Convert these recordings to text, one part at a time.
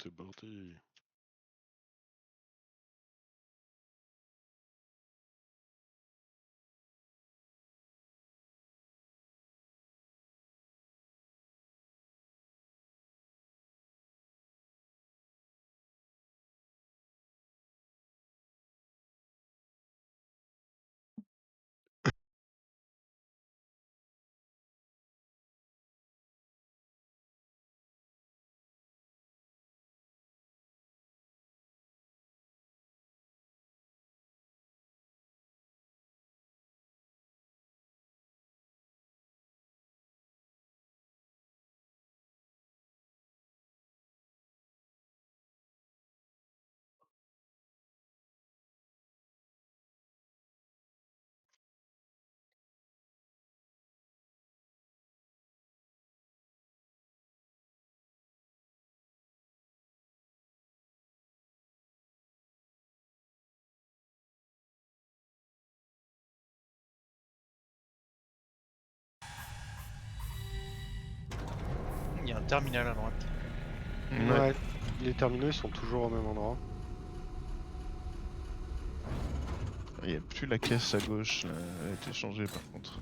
T'es bordé. Il y a un terminal à droite. Ouais. Les terminaux ils sont toujours au même endroit. Il n'y a plus la caisse à gauche, là. Elle a été changée par contre.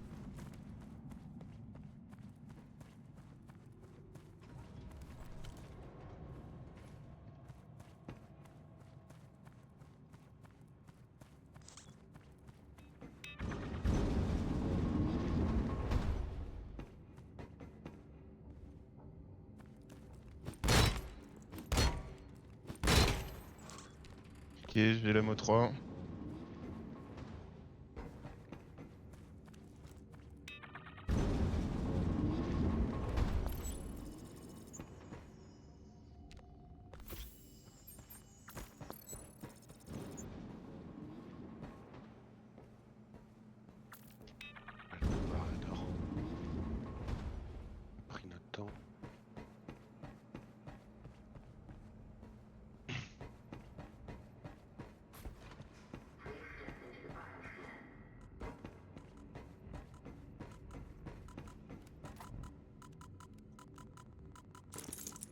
Ok, j'ai la mo 3. Elle peut barrer dehors. On a pris notre temps.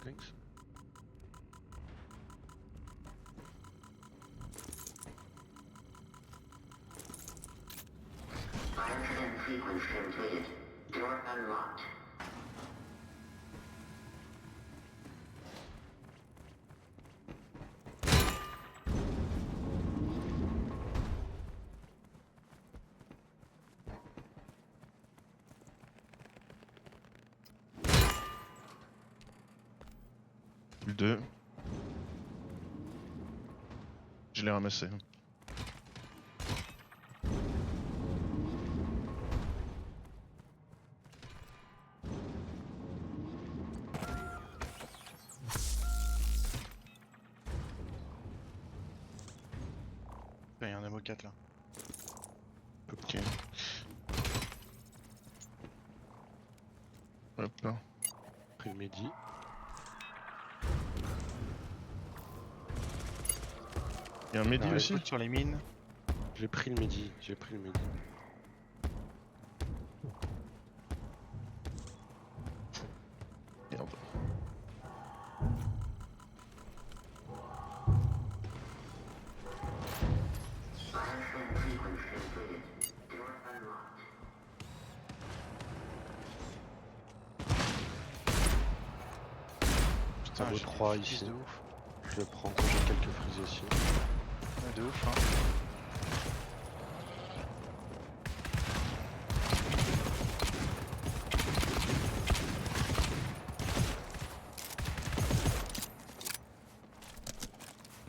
Thanks. Bioscan sequence completed. Door unlocked. Le 2. Je l'ai ramassé. Il y a un MO4 là. Ok. Hop là. Pris le midi. Il y a un midi Ah, aussi. Écoute sur les mines. J'ai pris le midi. J'ai pris le midi. Merde. Bioscan sequence completed. Door unlocked. Putain, Ammo j'ai 3 des fils ici. de ouf. Je le prends quand j'ai quelques frises ici. Ouais, de ouf, hein.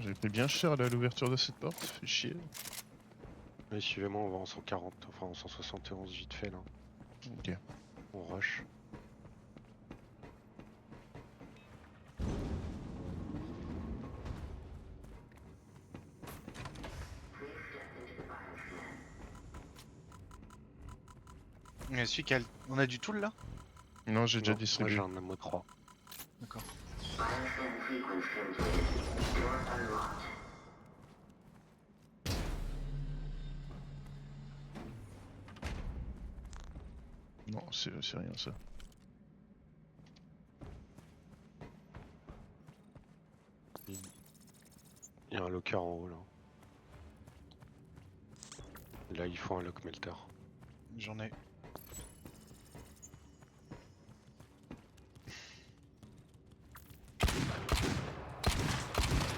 J'ai pris bien cher là, à l'ouverture de cette porte, ça fait chier. Mais suivez-moi, on va en 140, enfin en 171 vite fait là. Ok. On rush. Mais celui qui a... On a du tool là? Non, j'ai déjà Non, moi distribué. j'ai un ammo 3. D'accord. Bioscan sequence completed. Door unlocked. Non, c'est rien ça. y a un locker en haut là. Là il faut un lock melter. J'en ai.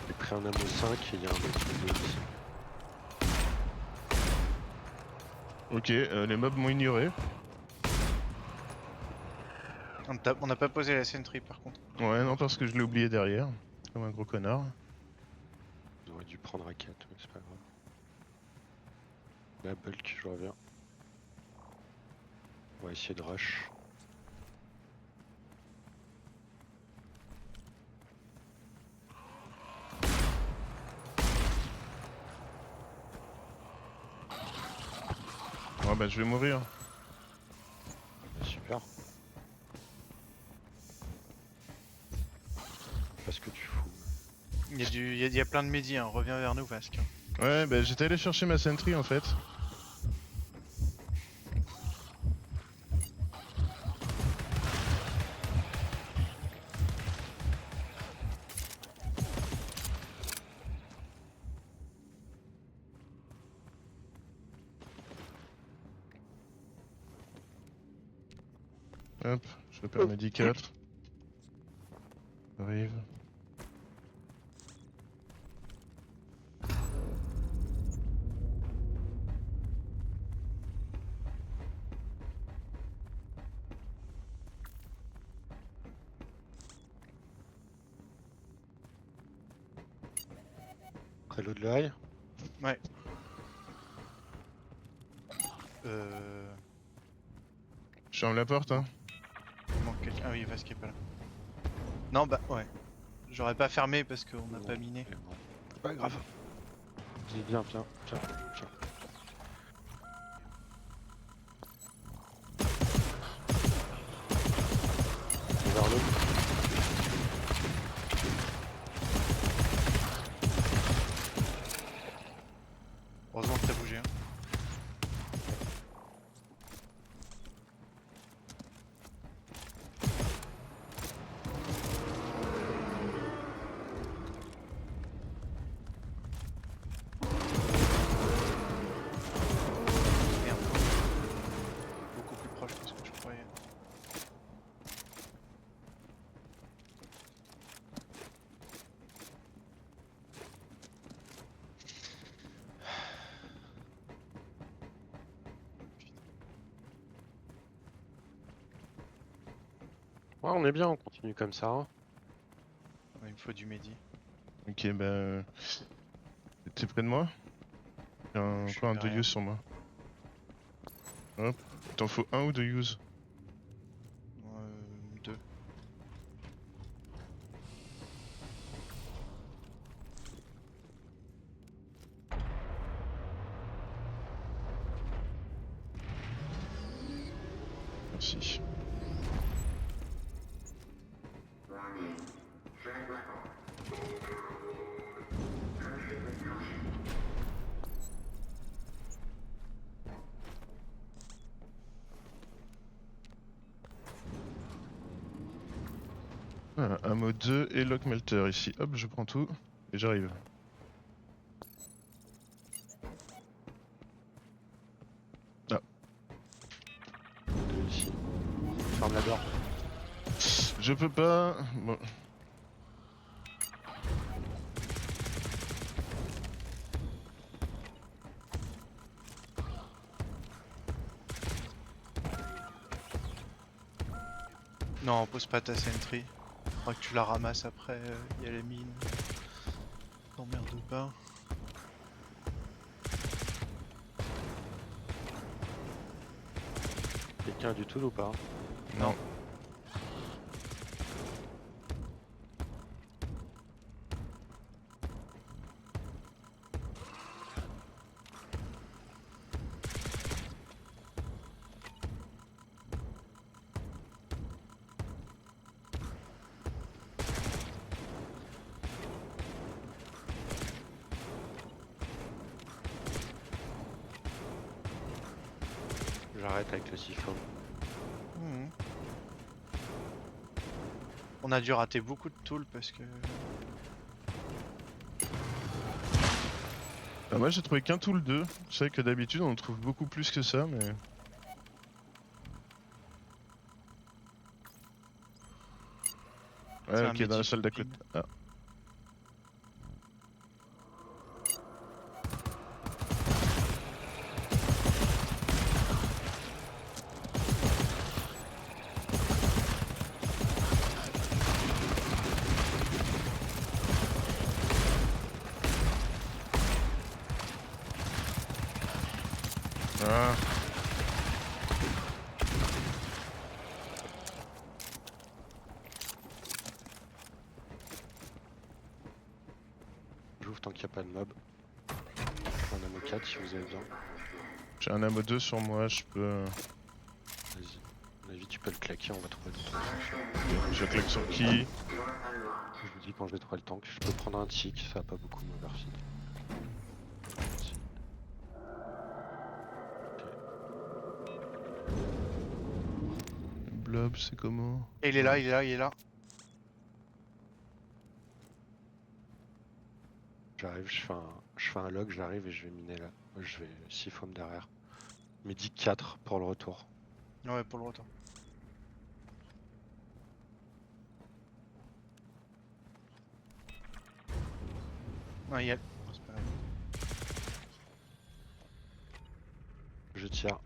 J'ai pris un ammo 5 et il y a un mec ici. Ok, les mobs m'ont ignoré. On n'a pas posé la sentry par contre. Ouais, non, parce que je l'ai oublié derrière. Comme un gros connard. J'aurais dû prendre à 4, mais c'est pas grave. La bulk, je reviens. On va essayer de rush. Ouais, bah, je vais mourir. Bah, super. Qu'est-ce que tu fous? Il y a plein de médis, hein. Reviens vers nous, Vasque. Ouais, bah, j'étais allé chercher ma sentry en fait. Hop, je repère Medi 4. Arrive. Prélude le high. Ouais. Je ferme la porte, hein. Il manque quelqu'un. Ah oui, Vasque est pas là. Non, bah ouais. J'aurais pas fermé parce qu'on n'a pas miné. Mais bon, c'est pas grave. Dis bien, viens. Vers le. Heureusement que t'as bougé. Hein. Merde. Beaucoup plus proche que ce que je croyais. Ouais, on est bien, on continue comme ça. Hein. Ouais, il me faut du médi. Ok, bah. T'es près de moi? J'ai Je suis encore un de derrière. use sur moi. Hop. T'en faut un ou deux use? Deux. Merci. Warning. Threat level. Proceed with caution. Voilà, ammo 2 et lock melter ici. Hop, je prends tout et j'arrive. Deux ici. Ferme la porte. Je peux pas. Bon. Non, pose pas ta sentry. Faudra que tu la ramasses après, il y a les mines. T'emmerde pas. Quelqu'un du tout ou pas? Non. J'arrête avec le siphon. Mhm. On a dû rater beaucoup de tools parce que... Ah, moi j'ai trouvé qu'un tool 2. Je sais que d'habitude on en trouve beaucoup plus que ça, mais. C'est Ouais, un ok, dans la métier salle d'à shopping. côté. Ah. Ah. J'ouvre tant qu'il n'y a pas de mob. Un ammo 4 si vous avez besoin. J'ai un ammo 2 sur moi, je peux. Vas-y. À mon avis, tu peux le claquer, on va trouver d'autres solutions. Je claque sur qui? Je vous dis quand je vais trouver le tank. Je peux prendre un tic, ça va pas beaucoup m'overfeed. Merci. Blob, c'est comment? Et il est là, il est là, il est là. J'arrive, je fais un log, j'arrive et je vais miner là. Moi, je vais 6 fois derrière. Midi 4 pour le retour. Ouais, pour le retour. Non, il y a. Oh, c'est pas grave. Je tire.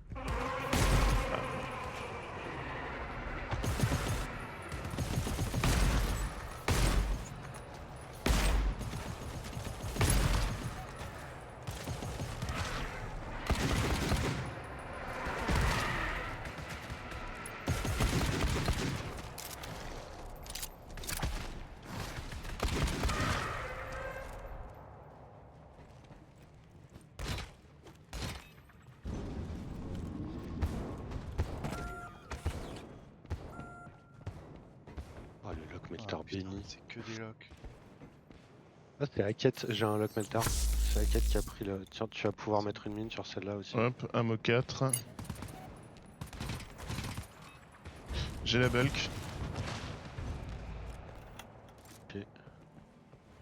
Oh le lock melter Ah, putain, béni. c'est que des locks. Ah c'est Hackett, j'ai un lock melter. C'est Hackett qui a pris le. Tiens, tu vas pouvoir mettre une mine sur celle-là aussi. Hop, ammo 4. J'ai la bulk.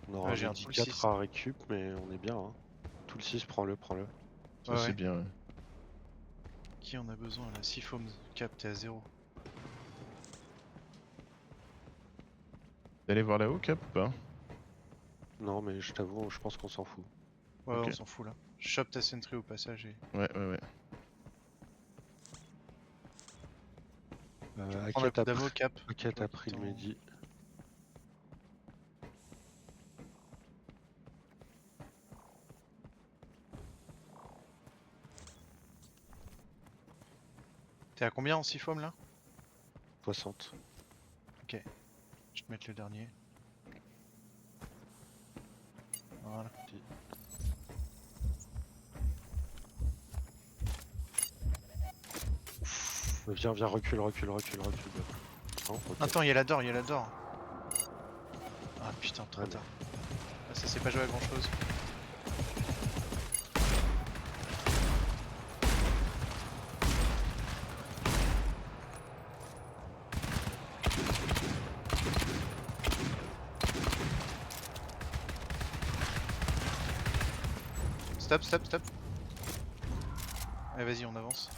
On aura Ouais, j'ai un un midi full 4 6. à récup, mais on est bien. Hein. Tout le 6, prends-le, prends-le. Ça Ouais, c'est ouais. bien, ouais. Qui en a besoin là? 6 foams cap, t'es à 0. T'es allé voir là-haut, Cap, ou pas? Non, mais je t'avoue, je pense qu'on s'en fout. Ouais, Ok. on s'en fout là. Chope ta sentry au passage et. Ouais, ouais, ouais. Prends un Hackett coup a d'ammo pris, cap. Hackett Toi a qui pris le t'en- midi. T'es à combien en 6 foams là? 60. Je vais te mettre le dernier. Voilà. Viens, viens, recule, recule, recule, recule. Non, ok. Attends, il y a la door, il y a la door. Ah putain, trop Ouais, tard. Ah, ça s'est pas joué à grand chose. Stop, stop, stop. Allez, vas-y, on avance.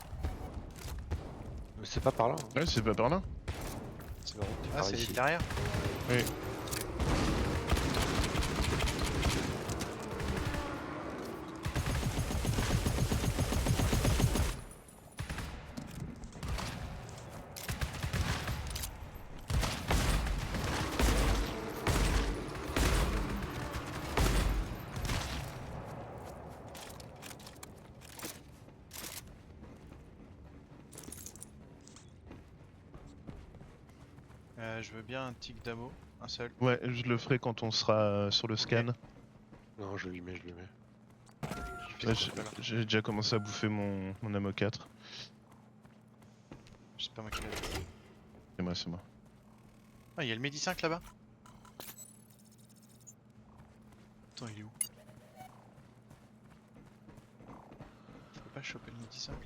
Mais c'est pas par là. Hein. Ouais, c'est pas par là. C'est vrai, t'es Ah, par c'est ici. derrière. Oui. Je veux bien un tic d'ammo, un seul. Ouais, je le ferai quand on sera sur le scan. Non, je lui mets, je lui mets. Fais Ouais, ce que tu veux, là. j'ai déjà commencé à bouffer mon ammo 4. C'est pas moi qui l'ai. C'est moi, c'est moi. Ah, il y a le Medi 5 là-bas. Attends, il est où? Je peux pas choper le Medi 5 là?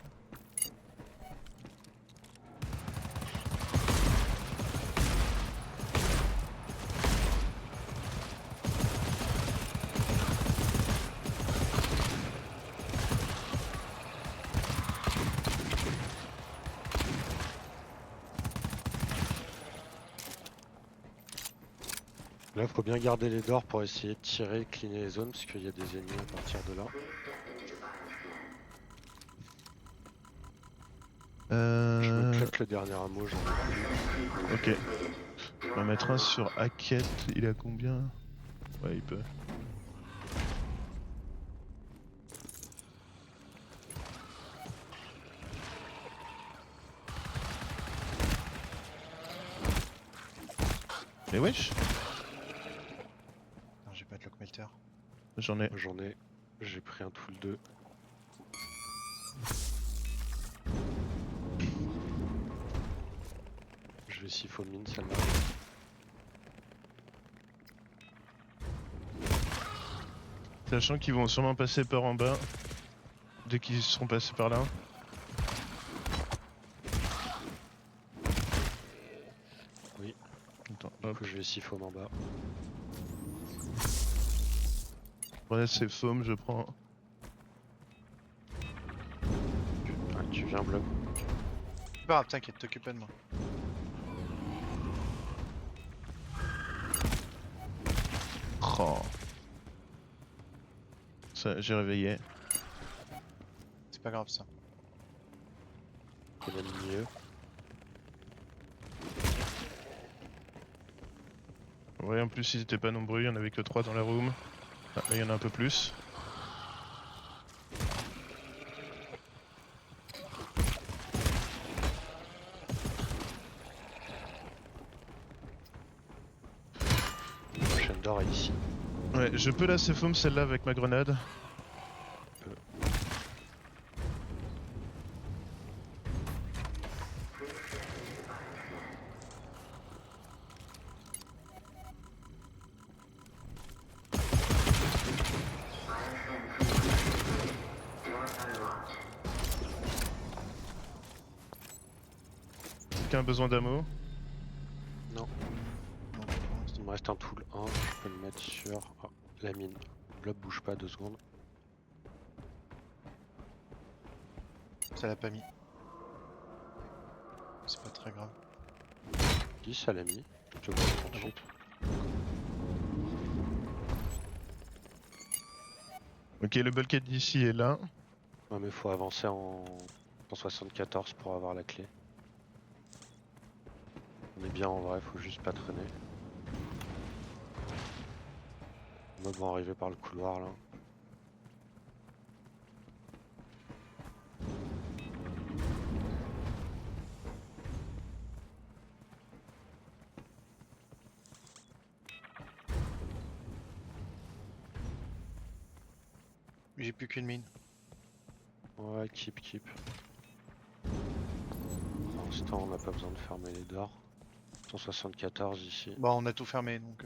Là, faut bien garder les doors pour essayer de tirer, cleaner les zones, parce qu'il y a des ennemis à partir de là. Je me claque le dernier hameau, j'en ai plus. Ok. On va mettre un sur Hackett. Il a combien? Ouais, il peut. Mais wesh, Non, j'ai pas de lock melter. j'en ai. J'en ai. J'ai pris un tool 2. Je vais siphon mine celle-là. Sachant qu'ils vont sûrement passer par en bas. Dès qu'ils seront passés par là. Oui. Attends, Du hop. coup, je vais siphon en bas. Voilà, c'est foam, je prends. Tu viens bloc. C'est pas grave, t'inquiète, t'occupe pas de moi. Oh. Ça, j'ai réveillé. C'est pas grave ça. C'est même mieux. Ouais, en plus ils étaient pas nombreux, il y en avait que 3 dans la room. Ah, là il y en a un peu plus. La prochaine door est ici. Ouais, je peux la foam celle-là avec ma grenade. Quelqu'un a besoin d'ammo? Non. Non, pour l'instant. Il me reste un tool 1. Je peux le mettre sur la mine. Blob bouge pas 2 secondes. Ça l'a pas mis. C'est pas très grave. Qui ça l'a mis? Je te le montre tout de suite. Ok, le bulkhead d'ici est là. Ouais, mais faut avancer en 174 pour avoir la clé. On est bien en vrai, faut juste pas traîner. Les mobs vont arriver par le couloir là. J'ai plus qu'une mine. Ouais, keep. Pour l'instant, on n'a pas besoin de fermer les doors. 174 ici. Bon, on a tout fermé donc.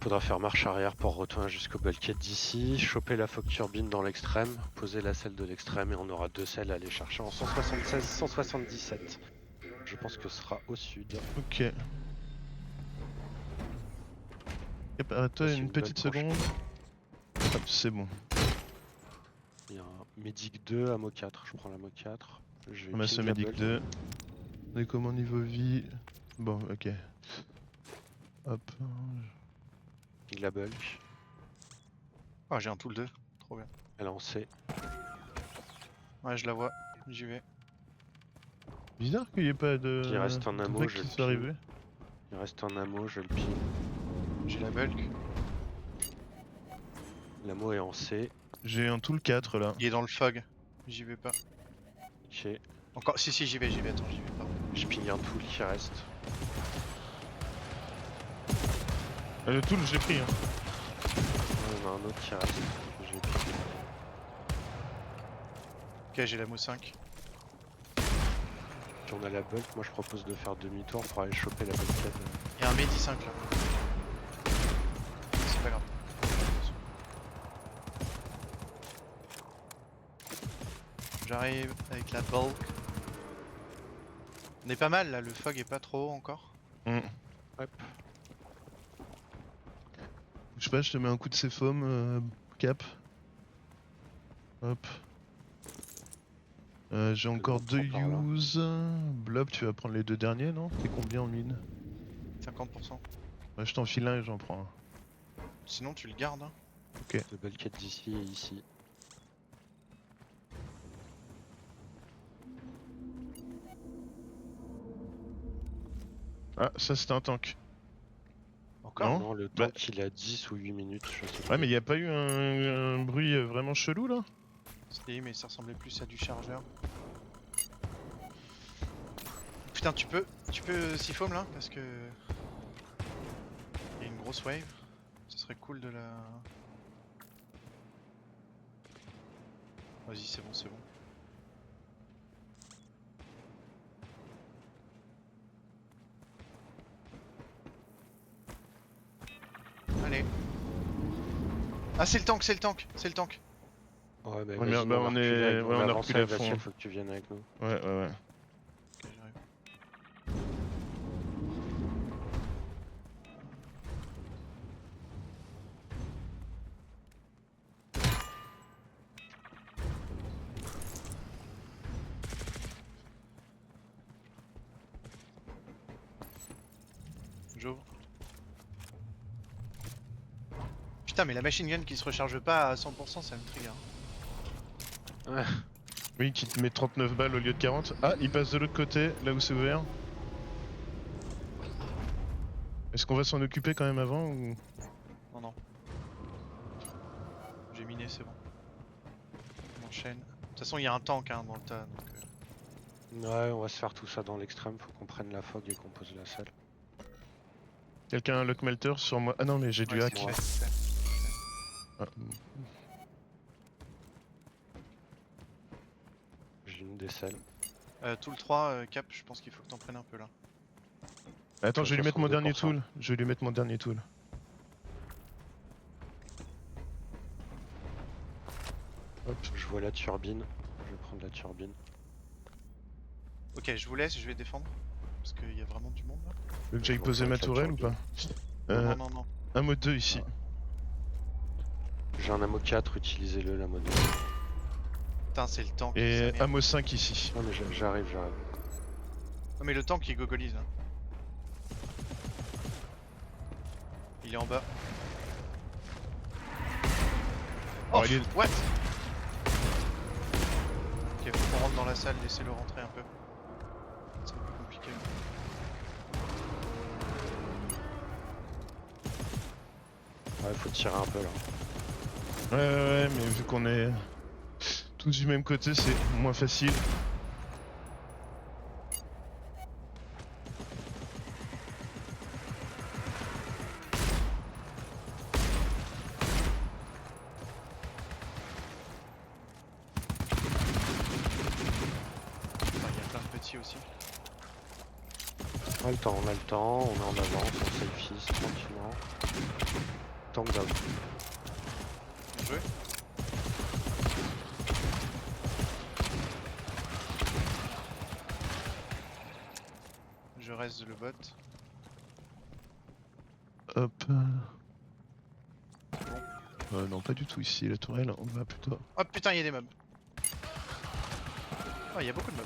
Faudra faire marche arrière pour retourner jusqu'au bulkhead d'ici, choper la fog turbine dans l'extrême, poser la selle de l'extrême et on aura 2 selles à aller chercher en 176, 177. Je pense que ce sera au sud. Ok. Yep, arrête-toi C'est une une petite bonne seconde. Hop, c'est bon. Il y a un Medic 2, Ammo 4. Je prends l'Ammo 4. Je vais On a ce ping la Medic bulk. 2. On est comment niveau vie? Bon, ok. Hop. Ping la bulk. Ah, j'ai un tool 2. Trop bien. Elle est en C. Ouais, je la vois. J'y vais. Bizarre qu'il n'y ait pas de. Il reste un de ammo, mecs je qui le sont ping. arrivés. Il reste un ammo, je le ping. J'ai la bulk. L'ammo est en C. J'ai un tool 4 là. Il est dans le fog. J'y vais pas. Ok. Encore. Si, j'y vais. Attends, j'y vais pas. Je ping un tool qui reste. Le tool, je l'ai pris. Hein. Il y en a un autre qui reste. Que j'ai pingé. Ok, j'ai la Mo 5. Puis on a la bulk. Moi je propose de faire demi-tour pour aller choper la bulkhead. Il y a un Medi 5 là. C'est pas grave. J'arrive avec la bulk. On est pas mal là, le fog est pas trop haut encore. Hop. Je sais pas, je te mets un coup de C-foam, cap. Hop. J'ai Le encore nom 2 prend par là. use. Blob, tu vas prendre les 2 derniers, non? T'es combien en mine? 50%. Ouais, je t'en file un et j'en prends un. Sinon, tu le gardes. Hein. Le Belket d'ici et ici. Ah, ça c'était un tank. Encore Non Non, le Bah- tank il a 10 ou 8 minutes, je sais Ouais, plus. mais y a pas eu un bruit vraiment chelou là? Si, mais ça ressemblait plus à du chargeur. Putain, tu peux siphom là parce que il y a une grosse wave. Ce serait cool de la. Vas-y, c'est bon, c'est bon. Allez. Ah, c'est le tank, c'est le tank, c'est le tank. Ouais, mais Ouais, mais vas-y, bah, on a on reculé, est- ouais, on a avance reculé à avec fond, Bastien, hein. faut que tu viennes avec nous. Ouais, ouais, ouais. Ok, j'arrive. J'ouvre. Putain, mais la machine gun qui se recharge pas à 100%, ça me trigger. Ouais. Oui, qui te met 39 balles au lieu de 40. Ah, il passe de l'autre côté, là où c'est ouvert. Est-ce qu'on va s'en occuper quand même avant ou... Non, non. J'ai miné, c'est bon. On enchaîne. De toute façon, il y a un tank hein, dans le tas. Donc, Ouais, on va se faire tout ça dans l'extrême, faut qu'on prenne la fog et qu'on pose la selle. Quelqu'un a un lock melter sur moi? Ah non, mais j'ai du ouais, hack. c'est fait, c'est fait. Ah, J'ai une des selles. Tout le 3, Cap, je pense qu'il faut que t'en prennes un peu là. Attends, je vais lui mettre mon dernier 62%. tool. Je vais lui mettre mon dernier tool. Hop. Je vois la turbine, je vais prendre la turbine. Ok, je vous laisse, je vais défendre. Parce qu'il y a vraiment du monde là. Tu veux que Je j'aille vois poser pas ma avec la tourelle ou turbine. pas? Non, non, non, non. Un mode 2 ici. J'ai un ammo 4, utilisez-le la mode. Putain, c'est le tank. Et sa mère. ammo 5 ici. Non mais j'arrive. Non, mais le tank il gogolise là. Il est en bas. Oh, Oh, il est- what? Ok, faut qu'on rentre dans la salle, laissez-le rentrer un peu. C'est un peu compliqué. Ouais, faut tirer un peu là. Ouais, mais vu qu'on est tous du même côté, c'est moins facile. Enfin, il y a plein de petits aussi. On a le temps, on est en avance, on selfies tranquillement. Tank down. Bien joué. Je reste le bot. Hop. Non, pas du tout ici, la tourelle, on va plutôt... Oh putain, il y a des mobs. Oh, il y a beaucoup de mobs.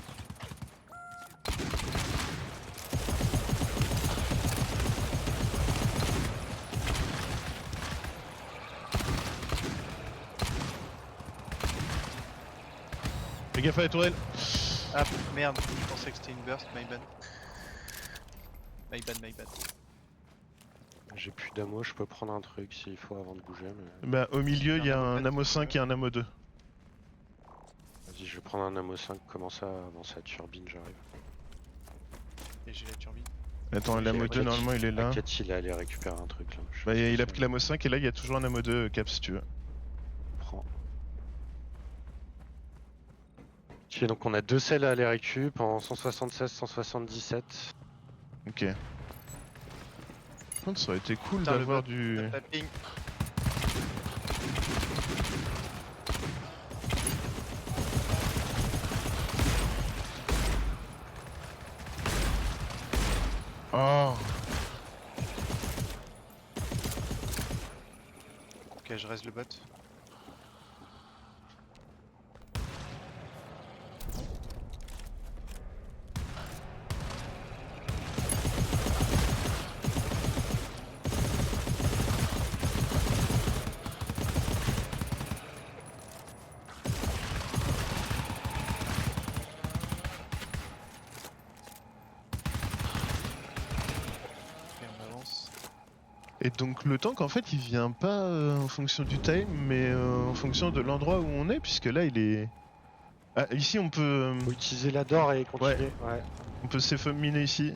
Fais gaffe à la tourelle. Ah merde, je pensais que c'était une burst, my bad. My bad, my bad. J'ai plus d'ammo, je peux prendre un truc s'il faut avant de bouger, mais... Bah, au milieu, il y a Un ammo un 4, ammo 5 et un ammo 2. Vas-y, je vais prendre un ammo 5, commencer à avancer à turbine, j'arrive. Et j'ai la turbine. Attends, l'ammo 2, normalement, il est là. T'inquiète, il est allé récupérer un truc là. Je sais Bah, pas ce il que a pris c'est. l'ammo 5 et là, il y a toujours un ammo 2, Cap, si tu veux. Prends. Ok, donc on a deux selles à aller récup en 176, 177. Ok. Par contre, ça aurait été cool Putain, le d'avoir bot, du... tape la ping. Oh. Ok, je reste le bot. Et donc le tank en fait il vient pas en fonction du time mais en fonction de l'endroit où on est puisque là il est... Ah ici on peut... Faut utiliser la d'or et continuer. Ouais. on peut s'effaminer ici.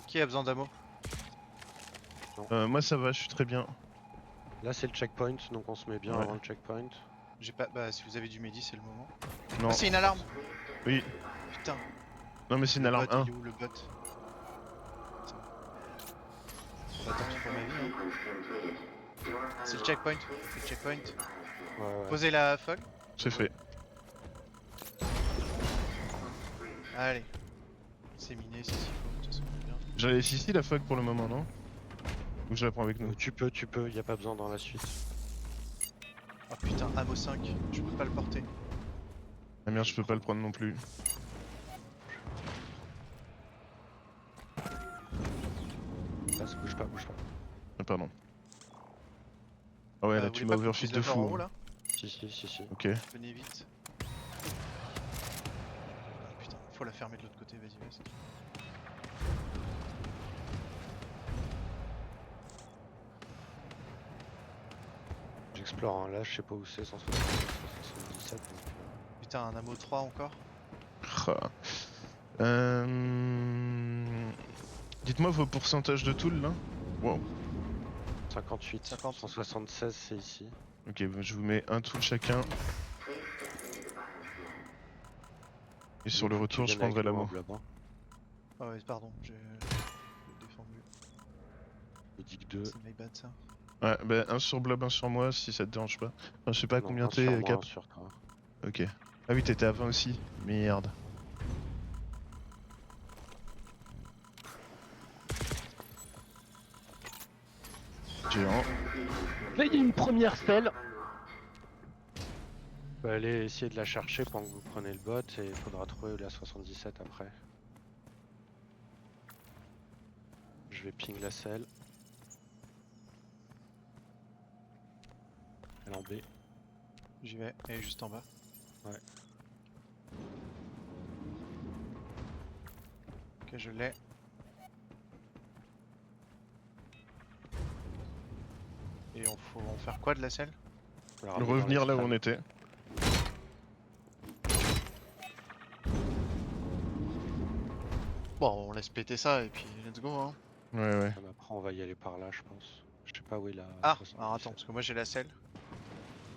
Qui a besoin d'ammo? Moi ça va, je suis très bien. Là c'est le checkpoint, donc on se met bien Ouais. avant le checkpoint. J'ai pas. Bah, si vous avez du Mehdi, c'est le moment. Non, Ah, c'est une alarme! oui. Putain, Non mais c'est une le alarme bot, 1. il est où le bot? Bah, tant pis pour ma vie. Hein. C'est le checkpoint. C'est le checkpoint. Ouais, ouais. Posez la folle. C'est fait. Allez. C'est miné, c'est s'il faut. De toute façon, on est bien. J'allais ici la fog pour le moment, non? Ou je la prends avec nous? Tu peux, y a pas besoin dans la suite. Oh putain, ammo 5. Je peux pas le porter. Ah merde, je peux pas le prendre non plus. Là, bouge pas, bouge pas. Ah pardon. Ah ouais, là Vous tu voulez m'as pas qu'on overfit puisse de le faire en fou. haut, là? Si. Ok. Venez vite. Ah, putain, faut la fermer de l'autre côté, vas-y, vas-y. J'explore, hein. Là je sais pas où c'est, 177. Putain, un ammo 3 encore? Ah. Dites-moi vos pourcentages de tool là. Wow. 58, 50. 176 c'est ici. Ok, bon, je vous mets un tool chacun. Et sur le Faut que tu retour, je viennes avec prendrai moi, l'ammo. Blob, hein. Ah ouais, pardon, j'ai défendu. Le Dig 2. C'est my bad ça. Ouais, bah un sur Blob, un sur moi si ça te dérange pas. Enfin, je sais pas Non, combien un sur t'es, moi, Cap. un sur toi. Ok. Ah oui, t'étais à 20 aussi. Merde. Géant. Là il y a une première selle. Faut aller essayer de la chercher pendant que vous prenez le bot et il faudra trouver la 77 après. Je vais ping la selle. Elle est en B. J'y vais, elle est juste en bas. Ouais. Ok, je l'ai. Et on faut en faire quoi de la selle? Faut la ramener dans Revenir là où on l'extrême. était. Bon, on laisse péter ça et puis let's go hein. Ouais, ouais. Ah, mais après on va y aller par là je pense. Je sais pas où est la Ah, 77. alors attends, parce que moi j'ai la selle.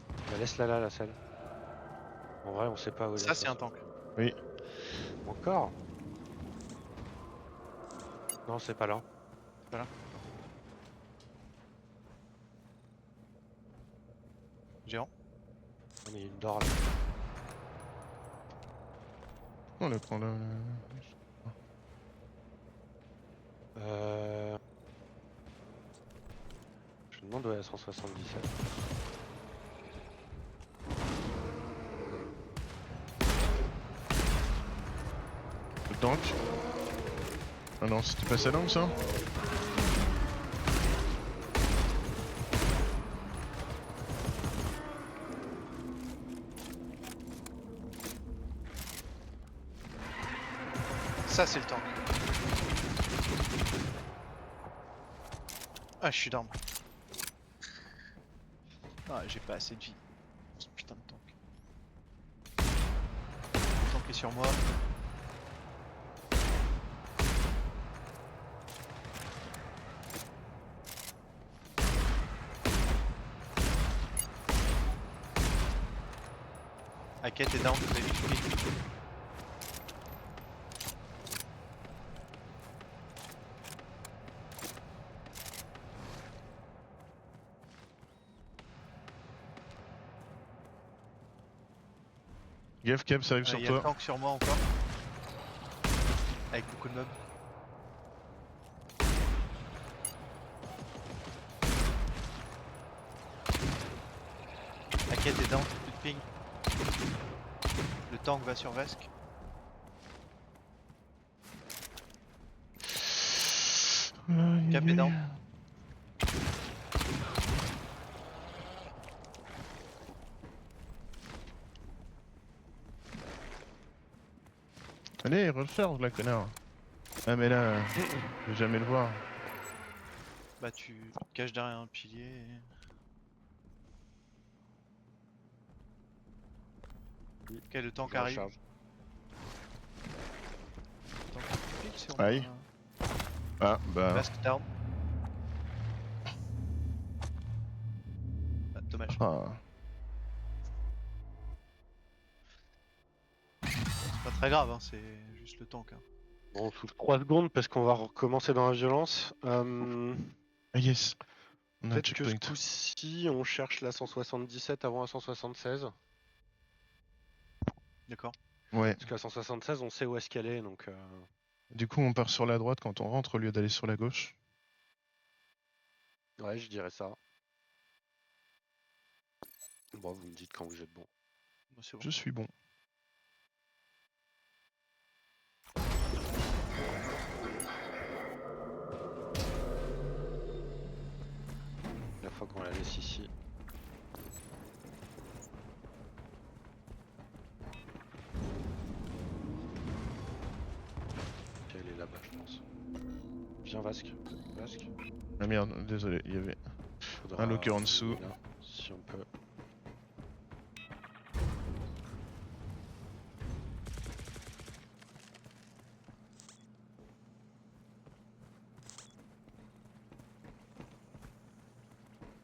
Bah, laisse-la là la selle. En vrai on sait pas où est Ça la c'est un tank. Oui. Encore? Non c'est pas là. C'est pas là. Géant. On est une d'or là. On le prend là. Je me demande où est la 177. Le tank. Ah non, c'était pas sa langue ça? Ça c'est le tank. Ah, je suis down. Ah, j'ai pas assez de vie. Ce putain de tank. Le tank est sur moi. Hackett est down, vous avez vu. Gaffe Cap, ça arrive Il sur y a le toi. tank sur moi encore. Avec beaucoup de mobs. Hackett est down, plus de ping. Le tank va sur Vesk. Cap est down. Allez, recharge la connard. Ah mais là, je vais jamais le voir. Bah tu te caches derrière un pilier et... Oui, Ok, le tank je arrive. recharge. Le tank pique sur Aïe. moi. Ah, bah. Masque down. Ah, dommage. Ah. C'est pas très grave, hein, c'est juste le tank. Hein. Bon, sous 3 secondes parce qu'on va recommencer dans la violence. Ah, yes. On a un Peut-être que ce checkpoint. coup-ci, on cherche la 177 avant la 176. D'accord. Ouais. Parce que la 176, on sait où est-ce qu'elle est, donc... Du coup, on part sur la droite quand on rentre au lieu d'aller sur la gauche. Ouais, je dirais ça. Bon, vous me dites quand vous êtes bon. Bon, c'est bon. Je suis bon. La fois qu'on la laisse ici. Ok, elle est là-bas, je pense. Viens, Vasque. Vasque. Ah merde, désolé, il y avait Faudra... un locker en dessous. Là, si on peut.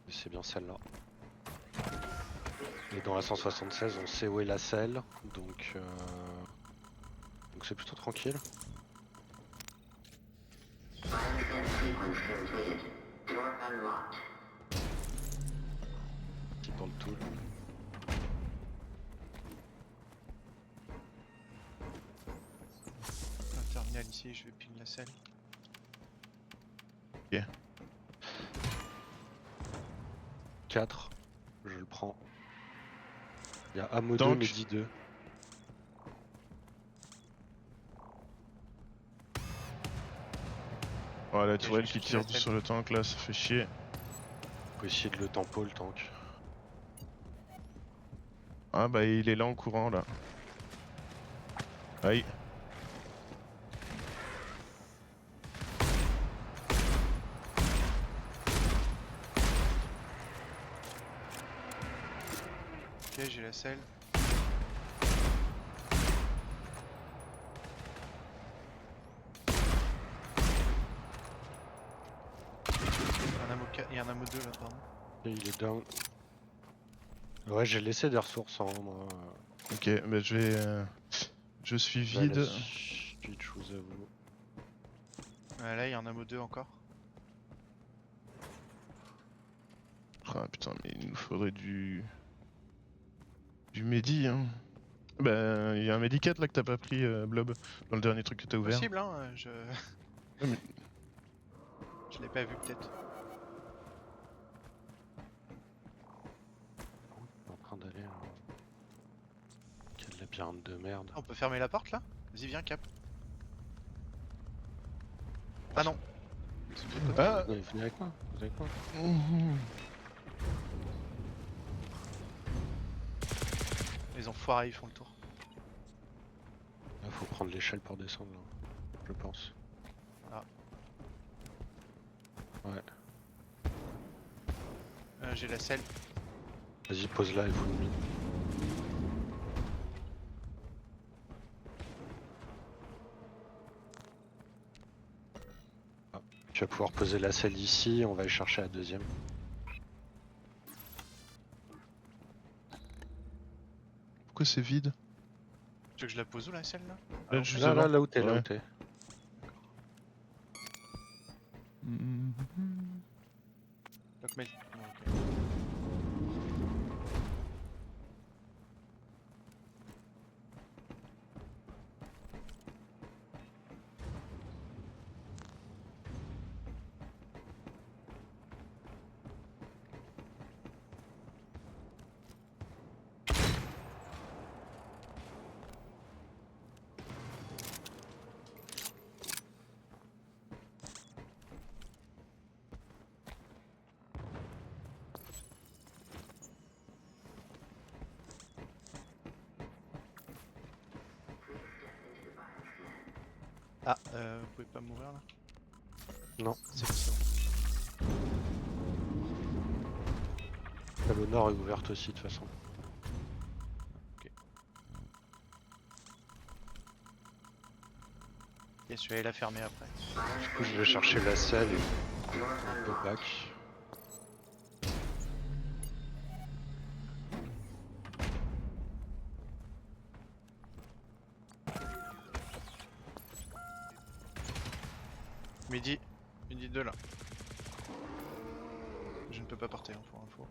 Et c'est bien celle-là. Et dans la 176, on sait où est la selle, donc c'est plutôt tranquille. Bioscan sequence completed. Door unlocked. Petit dans le tool. Un terminal ici, je vais ping la selle. 4, je le prends. Il y a Amo 2, Tank. Medi 2. Oh, la Ok, tourelle je qui vais tire chercher la sur le tank là, ça fait chier. Faut essayer de le tempo le tank. Ah bah il est là en courant là. Aïe. Ok, j'ai la selle. Il y a un ammo 2 là, pardon. Et il est down. Ouais, j'ai laissé des ressources en moi. Ok, bah je vais... Je suis Je vais à la vide. suite, je vous avoue. Là, il y a un ammo 2 encore. Ah putain, mais il nous faudrait du... Du Medi, hein. Bah, il y a un Medicat là que t'as pas pris, Blob, dans le dernier truc que t'as ouvert. Possible, hein, Ouais, mais- je l'ai pas vu peut-être. On est en train d'aller. Quel labyrinthe de merde. Ah, on peut fermer la porte là? Vas-y, viens, Cap. Ah non! C'est de l'autre côté. Ah Venez avec moi. Venez avec moi. Mhm. Les enfoirés, ils font le tour. Là, faut prendre l'échelle pour descendre, là, je pense. Ah. Ouais. J'ai la selle. Vas-y, pose là et vous le mine. Ah. Tu vas pouvoir poser la selle ici, on va aller chercher la deuxième. Pourquoi c'est vide? Tu veux que je la pose où la selle là? Là, non, juste Là, devant. là où t'es, là Ouais. où t'es. Mhm. Donc, ok. Ah, vous pouvez pas m'ouvrir là? Non. C'est bon, c'est bon. Celle au nord est ouverte aussi de toute façon. Et celui-là il a fermé après. Du coup, je vais chercher la selle et un peu back. Midi 2 là. Je ne peux pas porter info.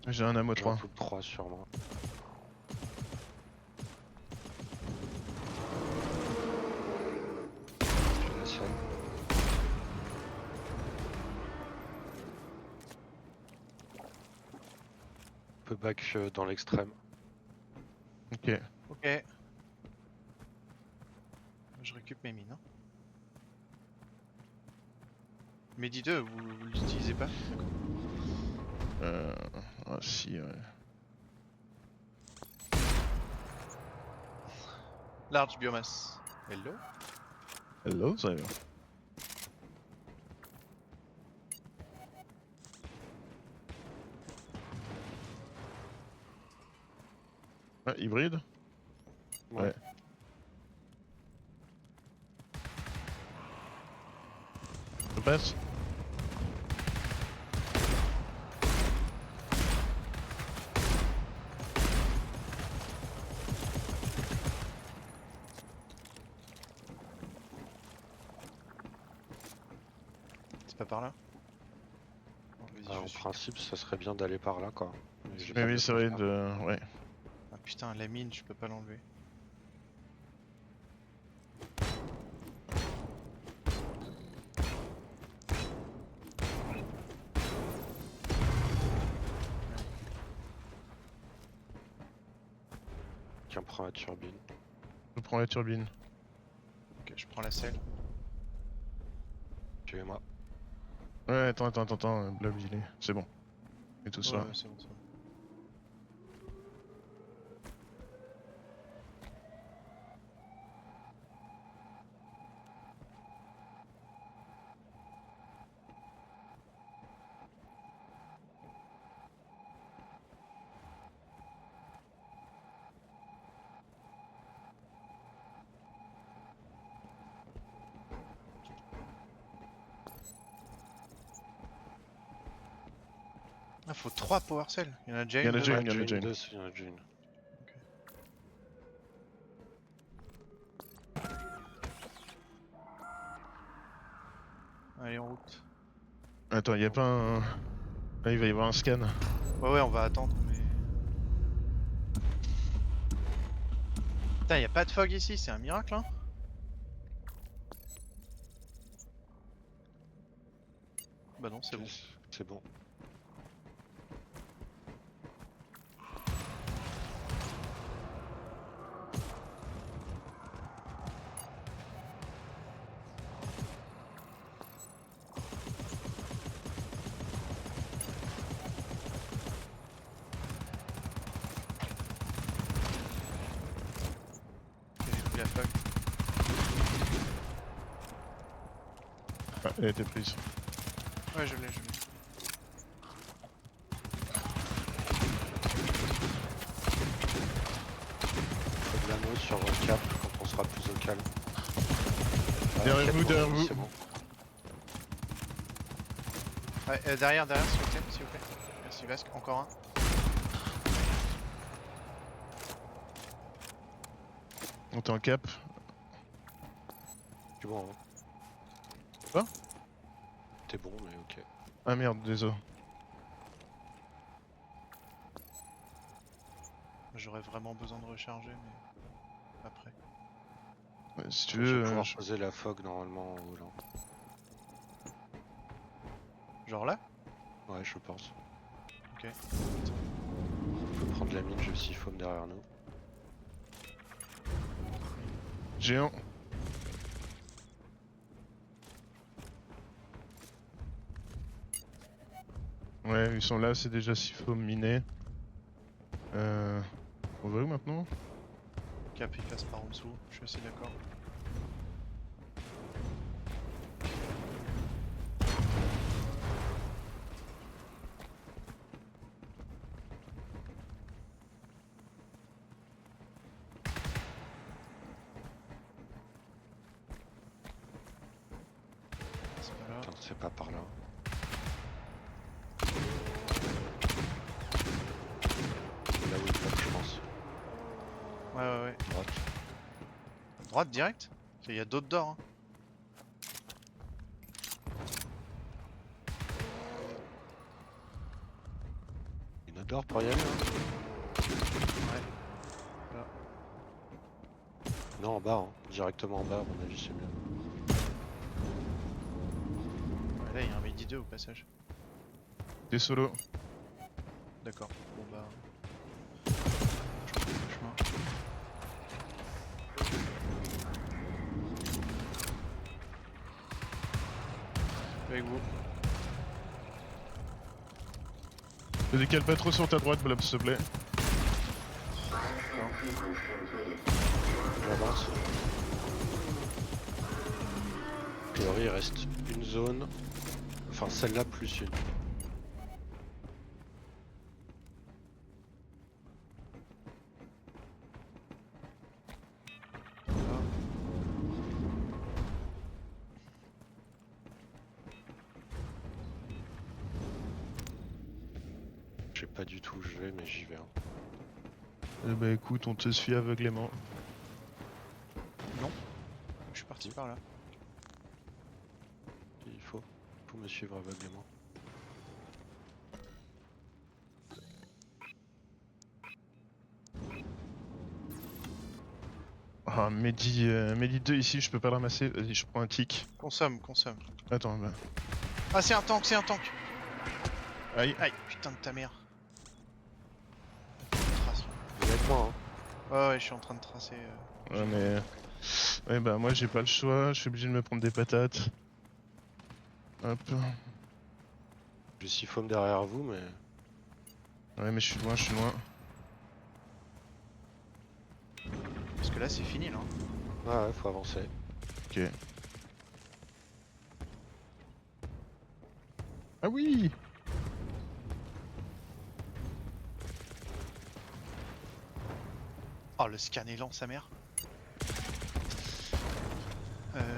J'ai un ammo J'ai un 3. coup de 3 sur moi. J'ai la selle. Un peu back dans l'extrême. Ok. Ok. Je récupère mes mines. Hein. Midi 2, vous l'utilisez pas? Ah si, ouais. Large biomasse. Hello? Hello, ça va. Ah, hybride? Ouais. Ça passe? C'est pas par là? Bon, vas-y, Bah, je en suis. principe, ça serait bien d'aller par là quoi. Mais j'ai Mais pas oui, de ça va flash, être ouais. Ah putain, la mine, je peux pas l'enlever. Tiens, prends la turbine. Je prends la turbine. Ok, je prends la selle. Tuez-moi. Ouais, attends, Blob il est. C'est bon. Et tout ça. Ouais, c'est bon, c'est bon. Ah, faut 3 power cells. Il y en a déjà Il y en une a déjà dedans. une, il y en a déjà une. Deux, il y en a déjà une. Allez, en route. Attends, y a pas un. Ah, il va y avoir un scan. Ouais, on va attendre, mais. Putain, y a pas de fog ici, c'est un miracle, hein? Bah non, c'est bon. C'est bon. J'ai pris la fog. Ah, elle a été prise. Ouais, je l'ai. Faut de l'anneau sur cap quand on sera plus au calme. Derrière cap, vous, derrière oui, vous. C'est bon. Ouais, derrière, s'il vous plaît. Merci Vasque, encore un. On est en cap. C'est bon. Hein. Quoi? T'es bon, mais ok. Ah merde, désolé. J'aurais vraiment besoin de recharger, mais après. Ouais, si tu Je vais veux. pouvoir poser la fog normalement en haut là. Genre là? Ouais, je pense. Ok. On peut prendre la mine, je siphonne derrière nous. Géant. Ouais, ils sont là, c'est déjà siphon miné. On va où maintenant? Cap il passe par en dessous, je suis assez d'accord. c'est pas par là. C'est là où il bloque, je pense. Ouais. Droite. Droite direct? Il y a d'autres d'or. Hein. Une odeur pour y aller. Hein. Ouais. Non, en bas, hein. Directement en bas, à mon avis, c'est mieux. Ouais, là, il y a un Midi 2 au passage. T'es solo. D'accord. Bon bah. Je prends le chemin. Avec vous. Ne décale pas trop sur ta droite, Blob, s'il te plaît. J'avance. A priori, il reste une zone. Enfin, celle-là plus une. Je sais pas du tout où je vais, mais j'y vais. Hein. Bah écoute, on te suit aveuglément. Non. Je suis parti par là. Il faut me suivre aveuglément. Ah, Mehdi 2 ici, je peux pas le ramasser. Vas-y, je prends un tic. Consomme. Attends, bah. Ah, c'est un tank. Aïe. Aïe, putain de ta mère. Trace. Viens avec moi, hein. Ouais, je suis en train de tracer. Ouais, mais. Ouais, bah, moi, j'ai pas le choix. Je suis obligé de me prendre des patates. Hop. Je siphonne derrière vous, mais Ouais, mais je suis loin. Parce que là, c'est fini là. ouais, faut avancer. Ok. Ah oui! Oh, le scan est lent, sa mère.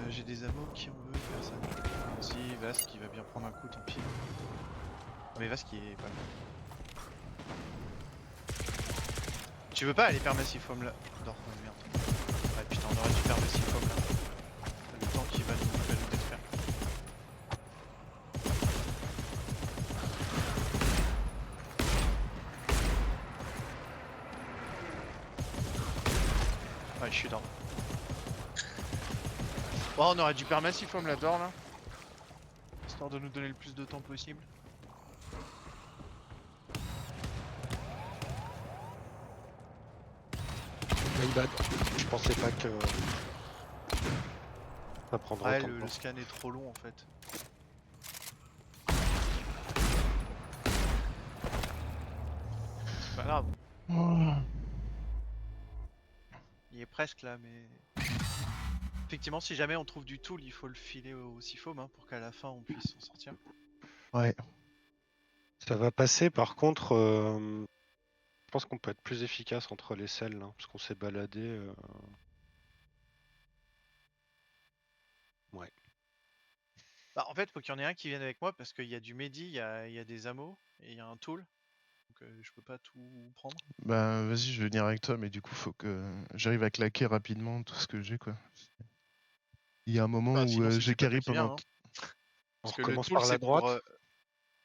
J'ai des ammo qui en veut, personne. Si, Vasque qui va bien prendre un coup, tant pis. Mais Vasque il est pas mal. Tu veux pas aller permassif home là? Non, merde. Ouais, putain, on aurait dû permassif home là. Le temps qui va nous détruire. Ouais, je suis dans. Bon, on aurait dû permassif home là-dedans là. Histoire de nous donner le plus de temps possible. My bad. Je pensais pas que ça prendrait Ouais, autant de le temps. scan est trop long en fait. C'est pas grave, Oh. il est presque là, mais. Effectivement, si jamais on trouve du tool, il faut le filer au Sifome hein, pour qu'à la fin on puisse s'en sortir. Ouais. Ça va passer, par contre, je pense qu'on peut être plus efficace entre les selles, hein, parce qu'on s'est baladé. Ouais. Bah, en fait, faut qu'il y en ait un qui vienne avec moi parce qu'il y a du Mehdi, il y a des ammos et il y a un tool. Donc je peux pas tout prendre. Bah, vas-y, je vais venir avec toi, mais du coup, faut que j'arrive à claquer rapidement tout ce que j'ai, quoi. Il y a un moment Bah, où sinon, c'est j'ai pas toi carry qui viens. pendant. Hein. On Parce que le recommence tool, par la c'est pour. droite.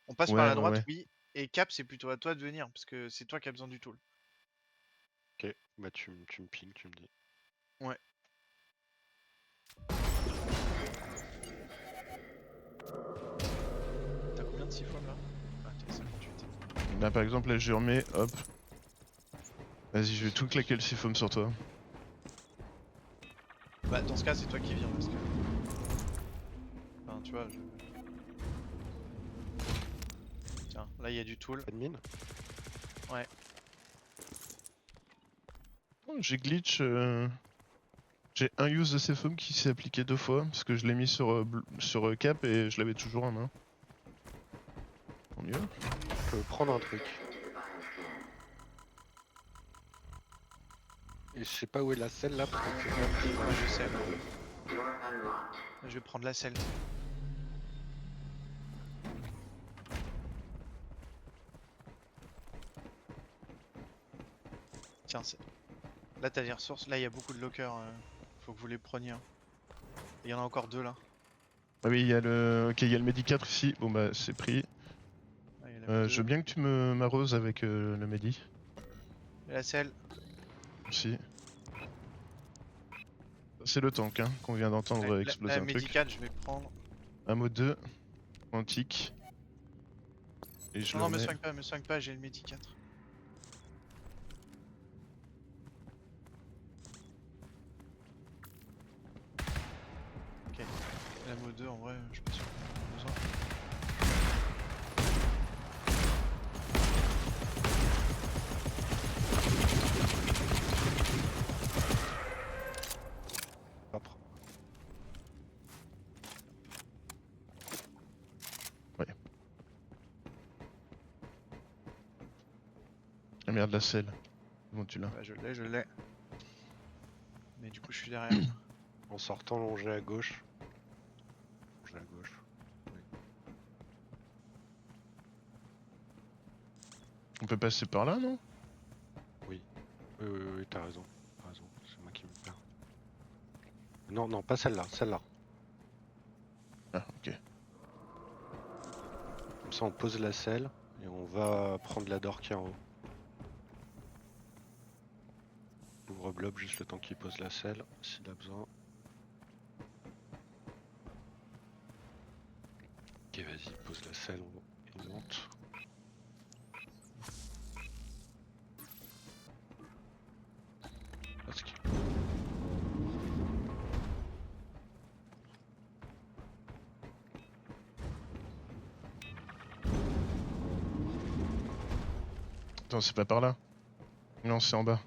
On passe par Ouais, la droite, ouais. oui. Et Cap, c'est plutôt à toi de venir parce que c'est toi qui as besoin du tool. Ok, bah tu me pings, tu me dis. Ouais. T'as combien de Sifome là? Ah, t'es 58. Là, par exemple, là, je remets, hop. Vas-y, je vais tout claquer le siphome sur toi. Bah, dans ce cas, c'est toi qui viens parce que. Enfin, tu vois, je. Tiens, là, il y a du tool. Pas de mine? Oh, j'ai glitch. J'ai un use de siphome qui s'est appliqué 2 fois, parce que je l'ai mis sur Cap et je l'avais toujours en main. Tant mieux. Je peux prendre un truc. Et je sais pas où est la selle là, parce que c'est pas pris. Moi, je sais. Door unlocked. Je vais prendre la selle. Tiens, là t'as les ressources, là il y a beaucoup de lockers, faut que vous les preniez. Hein. Il y en a encore 2 là. Ah oui, il y a le. Ok, il y a le Medi 4 ici. Bon bah, c'est pris. Ah, il y en avait Je veux 2. bien que tu me m'arroses avec le Medi. Et la selle. Merci. C'est le tank hein, qu'on vient d'entendre exploser un truc. médical, je vais prendre. Ammo 2, antique. Et je Non, le non, remets. me soigne pas, j'ai le Medi 4. Ok. La mode 2, en vrai, je suis pas sûr qu'on en a besoin. Propre. Ah merde, la selle. Bon, tu l'as. Ouais, je l'ai. Mais du coup, je suis derrière. En sortant, longer à gauche. Longer à gauche. On peut passer par là, non? Oui, t'as raison. T'as raison, c'est moi qui me perds. Non, non, pas celle-là, celle-là. Ah, ok. Comme ça, on pose la selle et on va prendre la door qui est en haut. Ouvre Blob juste le temps qu'il pose la selle, s'il a besoin. Ok, vas-y, pose la selle, on monte. Parce que... Attends, c'est pas par là? Non, c'est en bas.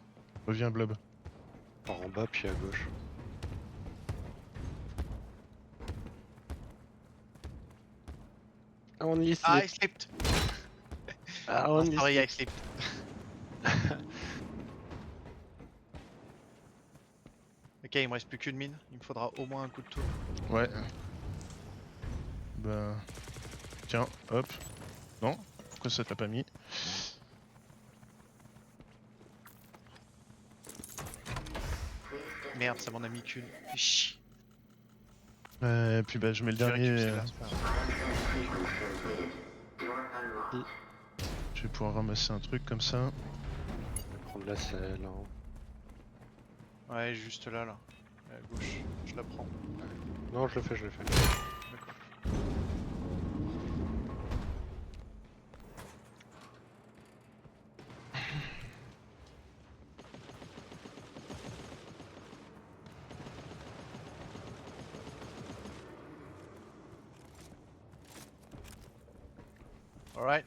Reviens, Blob. Par en bas, puis à gauche. Only Ah, I slipped! Ah, Oh, only sorry, I slipped. Ok, il me reste plus qu'une mine. Il me faudra au moins un coup de tour. Ouais. Bah. Tiens, hop. Non? Pourquoi ça t'a pas mis? Merde, ça m'en a mis qu'une. Chut. Et puis bah, je mets le Je vais dernier. récupérer là, c'est pas grave. Sequence completed. Door unlocked. Je vais pouvoir ramasser un truc comme ça. Je vais prendre la selle. Hein. Ouais, juste là, là. À gauche. Je la prends. Non, je le fais, je le fais. D'accord. Alright.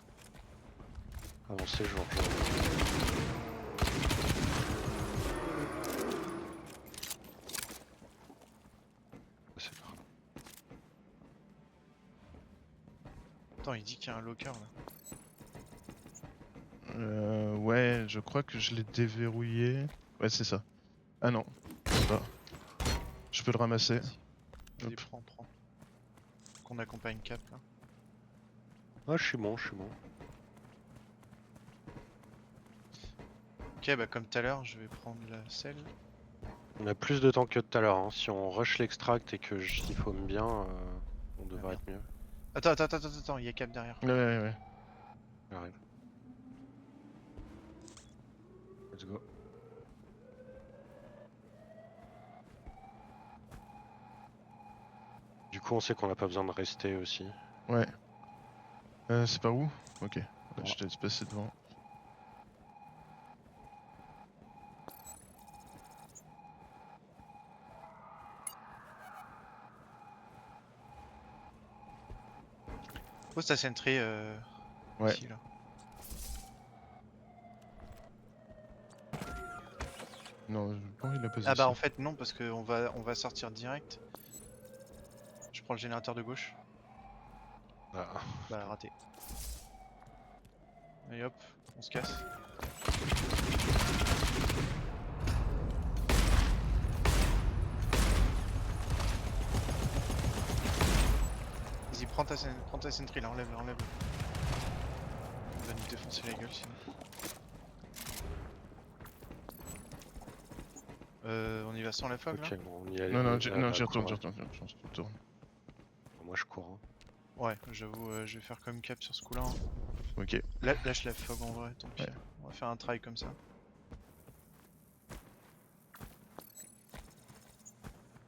Avancez, je vous rejoins. C'est grave. Attends, il dit qu'il y a un locker là. Ouais, je crois que je l'ai déverrouillé. Ouais, c'est ça. Ah non. Pas. Je peux le ramasser. Vas-y, Hop. prends. Qu'on accompagne Cap là. Ah, je suis bon, je suis bon. Ok, bah comme tout à l'heure, je vais prendre la selle. On a plus de temps que tout à l'heure. Hein. Si on rush l'extract et que j'y foam bien, on devrait merde. être mieux. Attends, il y a Cap derrière. Ouais. J'arrive. Let's go. Du coup, on sait qu'on n'a pas besoin de rester aussi. Ouais. C'est par où? Ok. Ouais, Ouais. je te laisse passer devant. Pose ta sentry Ouais. ici là. Non, j'ai pas envie de la poser Ah bah ici. en fait non parce qu'on va sortir direct. Je prends le générateur de gauche. Ah, Bah raté. Allez hop, on se casse. Vas-y, prends ta sentry là, enlève-la. Il va nous défoncer la gueule sinon. On y va sans la fog Ok, là? bon, on y est. Non, là, j'y là, retourne, quoi. tu retournes. Moi je cours. Hein. Ouais, j'avoue, je vais faire comme cap sur ce coup-là. Hein. Ok. Lâche la fog en vrai, tant pis. Ouais. On va faire un try comme ça.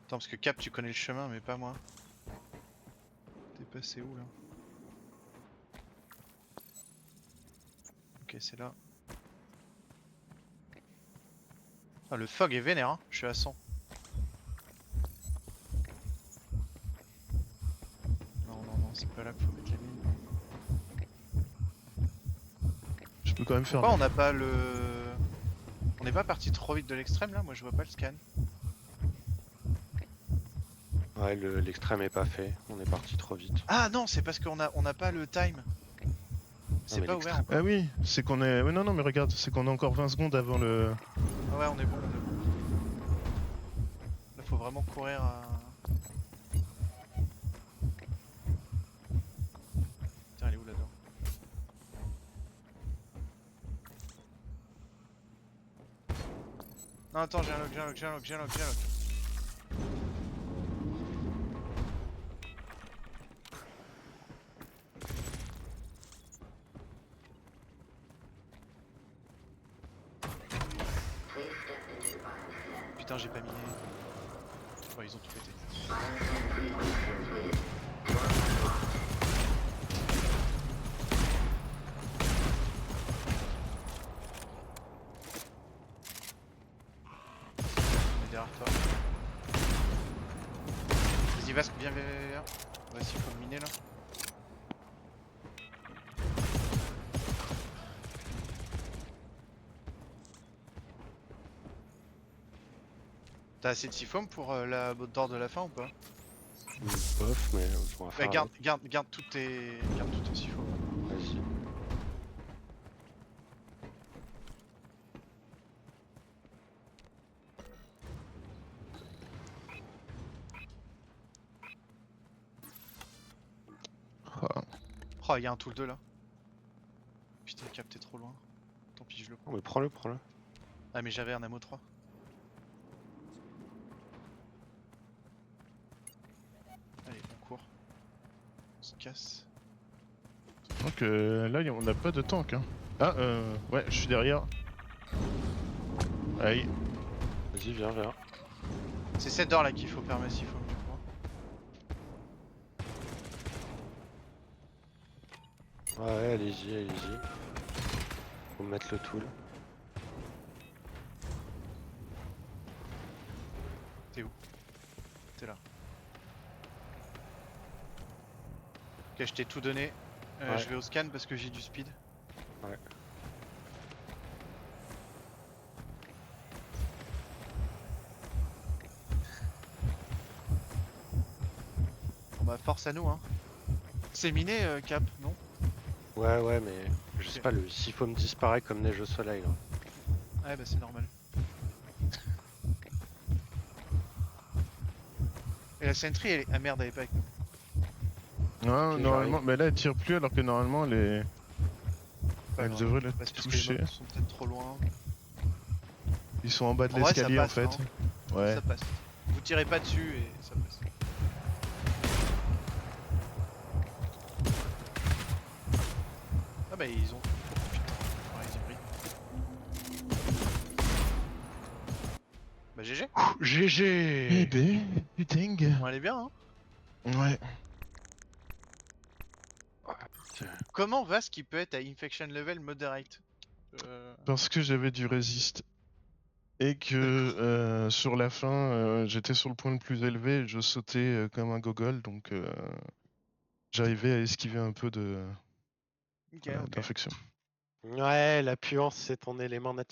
Attends, parce que Cap, tu connais le chemin, mais pas moi. T'es passé où là? Ok, c'est là. Ah, le fog est vénère, hein. Je suis à 100. Non, c'est pas là qu'il faut mettre les mines. Je peux quand même faire. Pourquoi on n'a pas le... On n'est pas parti trop vite de l'extrême là? Moi je vois pas le scan. Ouais, l'extrême est pas fait. On est parti trop vite. Ah non, c'est parce qu'on n'a pas le time. C'est mais pas ouvert l'extrême- encore. Ah oui, c'est qu'on est. Mais non, mais regarde, c'est qu'on a encore 20 secondes avant le. Ah ouais, on est bon. Là faut vraiment courir à... Putain, elle est où là-dedans? Non, attends, j'ai un lock. Putain, j'ai pas miné. Oh, ils ont tout pété. On est derrière toi. Vas-y, Vasque, viens. Vas-y, faut le miner là. T'as assez de siphon pour la botte d'or de la fin ou pas? Bof, mais on va Bah, faire. garde tout ton siphon. Vas-y. Ah. Oh, y'a un tool 2 là. Putain, Cap, t'es trop loin. Tant pis, je le prends. Oh, mais prends-le. Ah, mais j'avais un ammo 3. Allez, on court. On se casse. Donc là, on n'a pas de tank. Hein. Ah, ouais, je suis derrière. Aïe. Vas-y, viens. C'est cette d'or là qu'il faut permettre siphon, je crois. Ouais, allez-y. Faut mettre le tool. T'es où? T'es là. Ok, je t'ai tout donné. Ouais. Je vais au scan parce que j'ai du speed. Ouais. Bon bah force à nous hein. C'est miné Cap, non? Ouais, mais je sais Ok. pas, le siphon disparaît comme neige au soleil là. Ouais bah c'est normal. Et la sentry elle est... Ah merde, elle est pas avec nous. Non, Ok, normalement, mais là, elle tire plus alors que normalement, elle Pas grave. devrait la Bah, c'est parce que toucher. les mobs sont peut-être trop loin. Ils sont en bas de En vrai, ça l'escalier en passe, fait. hein. Ouais. Ça passe. Vous tirez pas dessus et ça passe. Ah bah ils ont... Putain, ouais, ils ont pris. Bah GG. Eh GG. ben, putain. Bon, elle est bien hein. Ouais. Comment va ce qui peut être à infection level moderate? Parce que j'avais du résiste. Et que sur la fin, j'étais sur le point le plus élevé, je sautais comme un gogol, donc j'arrivais à esquiver un peu Ok. d'infection. Ouais, la puance c'est ton élément naturel.